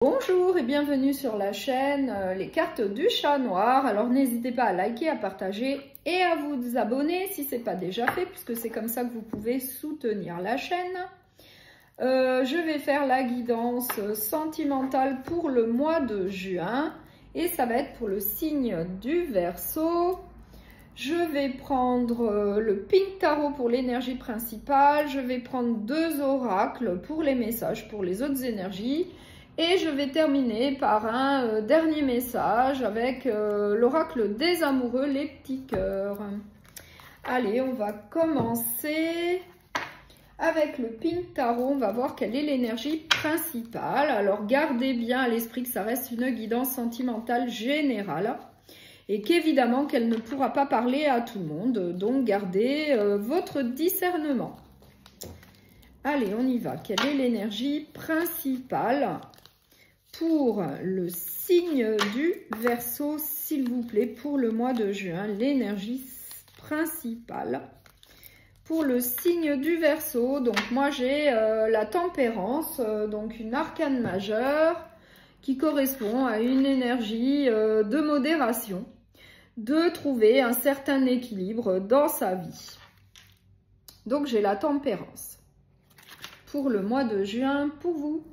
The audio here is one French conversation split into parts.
Bonjour et bienvenue sur la chaîne Les Cartes du Chat Noir. Alors n'hésitez pas à liker, à partager et à vous abonner si ce n'est pas déjà fait, puisque c'est comme ça que vous pouvez soutenir la chaîne. Je vais faire la guidance sentimentale pour le mois de juin et ça va être pour le signe du Verseau. Je vais prendre le Pink Tarot pour l'énergie principale, je vais prendre 2 oracles pour les messages pour les autres énergies. Et je vais terminer par un dernier message avec l'oracle des amoureux, les petits cœurs. Allez, on va commencer avec le Pink Tarot. On va voir quelle est l'énergie principale. Alors, gardez bien à l'esprit que ça reste une guidance sentimentale générale et qu'évidemment qu'elle ne pourra pas parler à tout le monde. Donc, gardez votre discernement. Allez, on y va. Quelle est l'énergie principale pour le signe du Verseau, s'il vous plaît, pour le mois de juin, l'énergie principale pour le signe du Verseau? Donc moi j'ai la tempérance, donc une arcane majeure qui correspond à une énergie de modération, de trouver un certain équilibre dans sa vie. Donc j'ai la tempérance pour le mois de juin pour vous.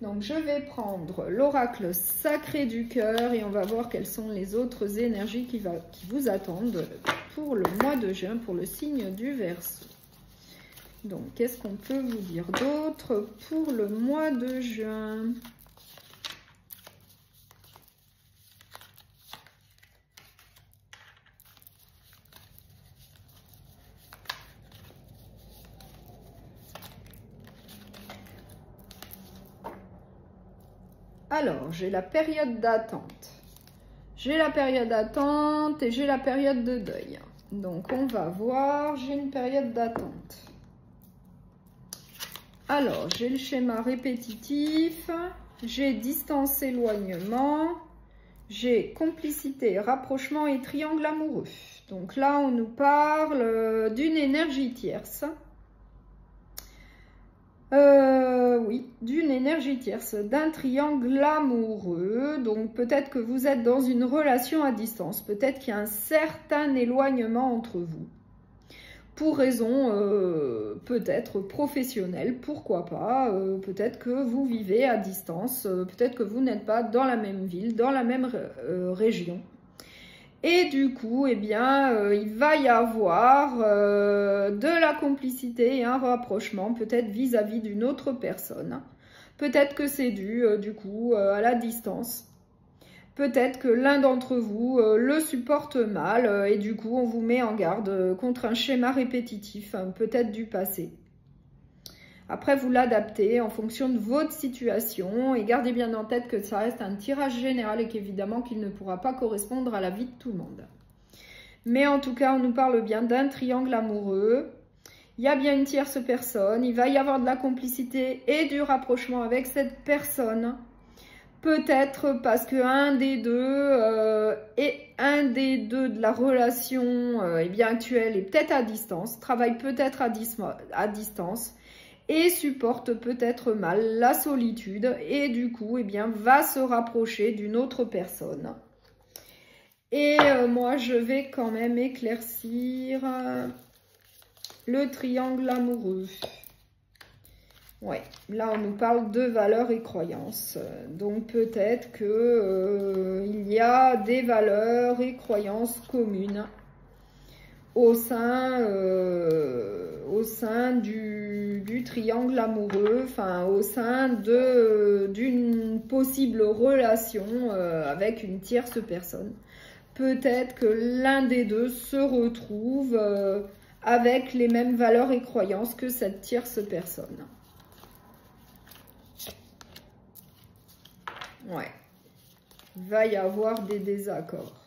Donc, je vais prendre l'oracle sacré du cœur et on va voir quelles sont les autres énergies qui vous attendent pour le mois de juin, pour le signe du Verseau. Donc, qu'est-ce qu'on peut vous dire d'autre pour le mois de juin ? Alors, j'ai la période d'attente. J'ai la période d'attente et j'ai la période de deuil. Donc, on va voir. J'ai une période d'attente. Alors, j'ai le schéma répétitif. J'ai distance, éloignement. J'ai complicité, rapprochement et triangle amoureux. Donc là, on nous parle d'une énergie tierce. Oui, d'une énergie tierce, d'un triangle amoureux. Donc peut-être que vous êtes dans une relation à distance, peut-être qu'il y a un certain éloignement entre vous. Pour raison peut-être professionnelle, pourquoi pas, peut-être que vous vivez à distance, peut-être que vous n'êtes pas dans la même ville, dans la même région. Et du coup, eh bien, il va y avoir de la complicité et un rapprochement, peut-être vis-à-vis d'une autre personne. Peut-être que c'est dû, du coup, à la distance. Peut-être que l'un d'entre vous le supporte mal et du coup, on vous met en garde contre un schéma répétitif, peut-être du passé. Après, vous l'adaptez en fonction de votre situation et gardez bien en tête que ça reste un tirage général et qu'évidemment qu'il ne pourra pas correspondre à la vie de tout le monde. Mais en tout cas, on nous parle bien d'un triangle amoureux. Il y a bien une tierce personne. Il va y avoir de la complicité et du rapprochement avec cette personne. Peut-être parce que un des deux de la relation eh bien, actuelle est peut-être à distance, travaille peut-être à distance. Et supporte peut-être mal la solitude et du coup, eh bien, va se rapprocher d'une autre personne. Et moi, je vais quand même éclaircir le triangle amoureux. Ouais, là, on nous parle de valeurs et croyances. Donc, peut-être que il y a des valeurs et croyances communes au sein du triangle amoureux, enfin au sein d'une possible relation avec une tierce personne. Peut-être que l'un des deux se retrouve avec les mêmes valeurs et croyances que cette tierce personne. Ouais, il va y avoir des désaccords.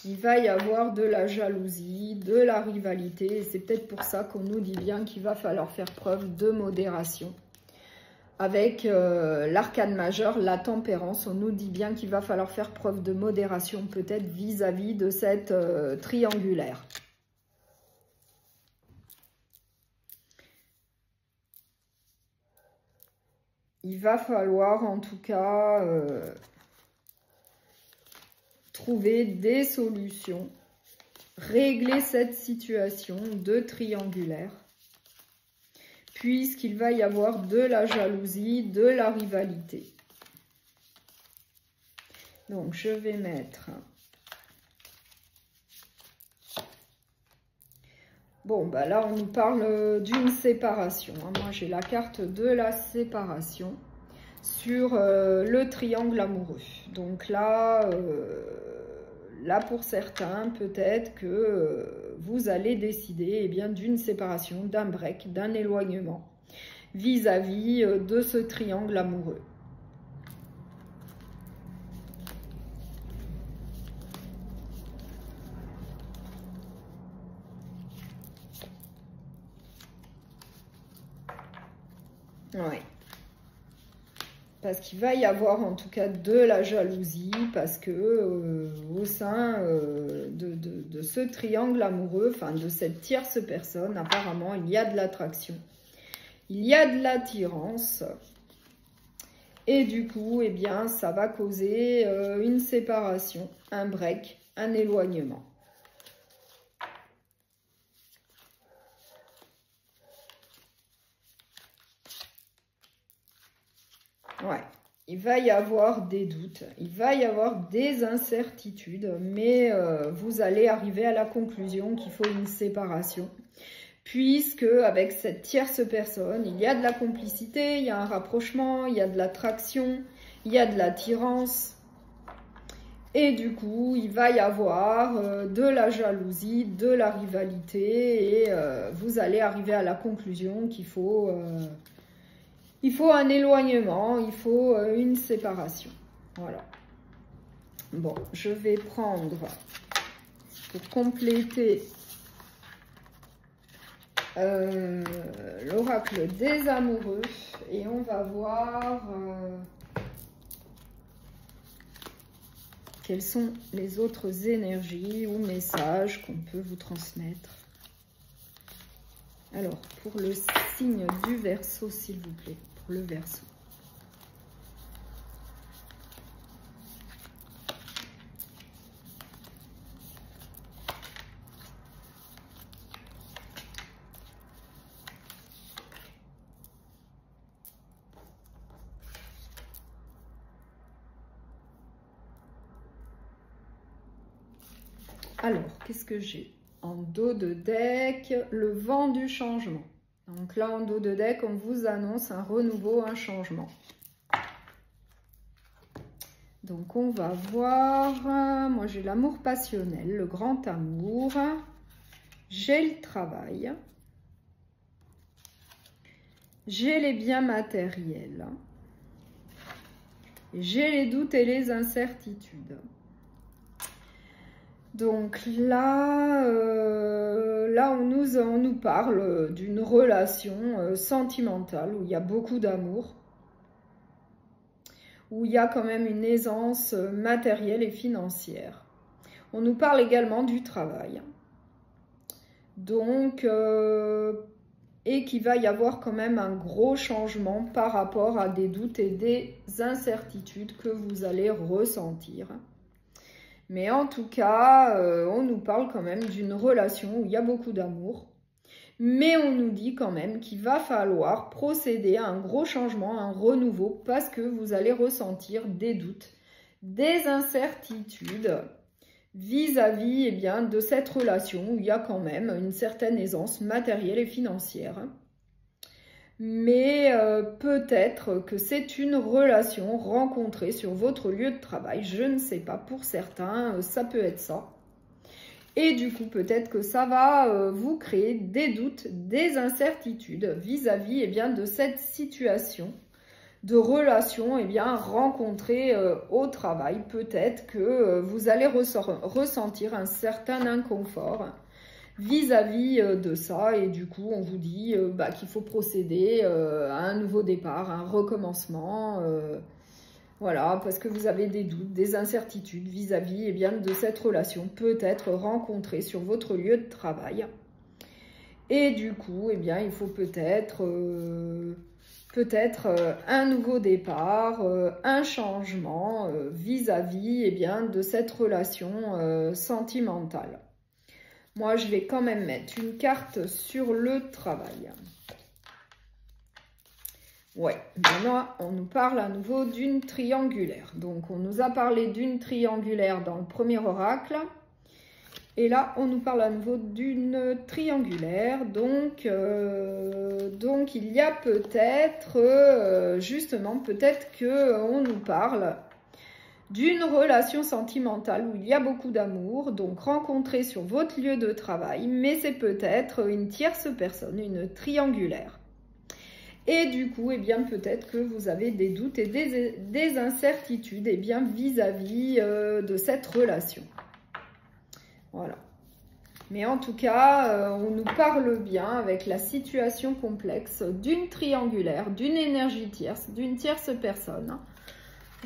Il va y avoir de la jalousie, de la rivalité. Et c'est peut-être pour ça qu'on nous dit bien qu'il va falloir faire preuve de modération. Avec l'arcane majeure, la tempérance, on nous dit bien qu'il va falloir faire preuve de modération peut-être vis-à-vis de cette triangulaire. il va falloir en tout cas trouver des solutions, régler cette situation de triangulaire, puisqu'il va y avoir de la jalousie, de la rivalité. Donc, je vais mettre... Bon, bah là, on nous parle d'une séparation. Moi, j'ai la carte de la séparation sur le triangle amoureux. Donc là, là pour certains, peut-être que vous allez décider d'une séparation, d'un break, d'un éloignement vis-à-vis de ce triangle amoureux. Ouais. Parce qu'il va y avoir en tout cas de la jalousie, parce que au sein de ce triangle amoureux, enfin de cette tierce personne, apparemment il y a de l'attraction, il y a de l'attirance, et du coup, eh bien, ça va causer une séparation, un break, un éloignement. Ouais, il va y avoir des doutes, il va y avoir des incertitudes, mais vous allez arriver à la conclusion qu'il faut une séparation. Puisque avec cette tierce personne, il y a de la complicité, il y a un rapprochement, il y a de l'attraction, il y a de l'attirance. Et du coup, il va y avoir de la jalousie, de la rivalité, et vous allez arriver à la conclusion qu'il faut... il faut un éloignement, il faut une séparation. Voilà. Bon, je vais prendre, pour compléter, l'oracle des amoureux. Et on va voir quelles sont les autres énergies ou messages qu'on peut vous transmettre. Alors, pour le signe du Verseau, s'il vous plaît. Le Verseau. Alors, qu'est-ce que j'ai? En dos de deck, le vent du changement. Donc là, en dos de deck, on vous annonce un renouveau, un changement. Donc, on va voir... Moi, j'ai l'amour passionnel, le grand amour. J'ai le travail. J'ai les biens matériels. J'ai les doutes et les incertitudes. Donc là, on nous parle d'une relation sentimentale où il y a beaucoup d'amour, où il y a quand même une aisance matérielle et financière. On nous parle également du travail. Donc, et qu'il va y avoir quand même un gros changement par rapport à des doutes et des incertitudes que vous allez ressentir. Mais en tout cas, on nous parle quand même d'une relation où il y a beaucoup d'amour. Mais on nous dit quand même qu'il va falloir procéder à un gros changement, un renouveau, parce que vous allez ressentir des doutes, des incertitudes vis-à-vis de cette relation où il y a quand même une certaine aisance matérielle et financière. Mais peut-être que c'est une relation rencontrée sur votre lieu de travail. Je ne sais pas, pour certains, ça peut être ça. Et du coup, peut-être que ça va vous créer des doutes, des incertitudes vis-à-vis de cette situation de relation rencontrée au travail. Peut-être que vous allez ressentir un certain inconfort vis-à-vis de ça, et du coup on vous dit qu'il faut procéder à un nouveau départ, un recommencement, voilà, parce que vous avez des doutes, des incertitudes vis-à-vis de cette relation peut-être rencontrée sur votre lieu de travail. Et du coup, il faut peut-être peut-être un nouveau départ, un changement vis-à-vis eh bien, de cette relation sentimentale. Moi, je vais quand même mettre une carte sur le travail. Ouais, maintenant, on nous parle à nouveau d'une triangulaire. Donc, on nous a parlé d'une triangulaire dans le premier oracle. Et là, on nous parle à nouveau d'une triangulaire. Donc, il y a peut-être, justement, peut-être qu'on nous parle d'une relation sentimentale où il y a beaucoup d'amour, donc rencontrée sur votre lieu de travail, mais c'est peut-être une tierce personne, une triangulaire. Et du coup, eh bien, peut-être que vous avez des doutes et des incertitudes eh bien, vis-à-vis de cette relation. Voilà. Mais en tout cas, on nous parle bien avec la situation complexe d'une triangulaire, d'une énergie tierce, d'une tierce personne,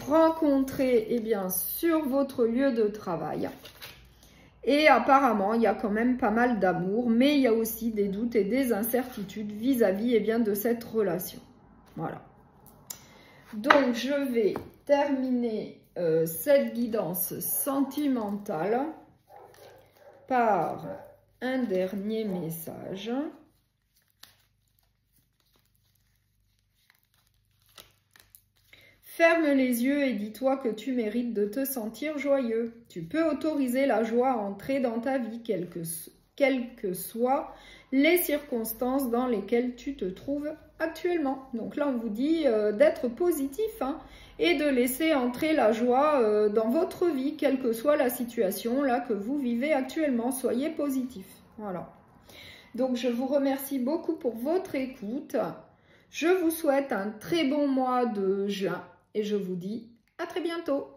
rencontrée eh bien, sur votre lieu de travail. Et apparemment, il y a quand même pas mal d'amour, mais il y a aussi des doutes et des incertitudes vis-à-vis eh bien, de cette relation. Voilà. Donc, je vais terminer cette guidance sentimentale par un dernier message. Ferme les yeux et dis-toi que tu mérites de te sentir joyeux. Tu peux autoriser la joie à entrer dans ta vie, quelles que soient les circonstances dans lesquelles tu te trouves actuellement. Donc là, on vous dit d'être positif hein, et de laisser entrer la joie dans votre vie, quelle que soit la situation là que vous vivez actuellement. Soyez positif. Voilà. Donc, je vous remercie beaucoup pour votre écoute. Je vous souhaite un très bon mois de juin. Et je vous dis à très bientôt.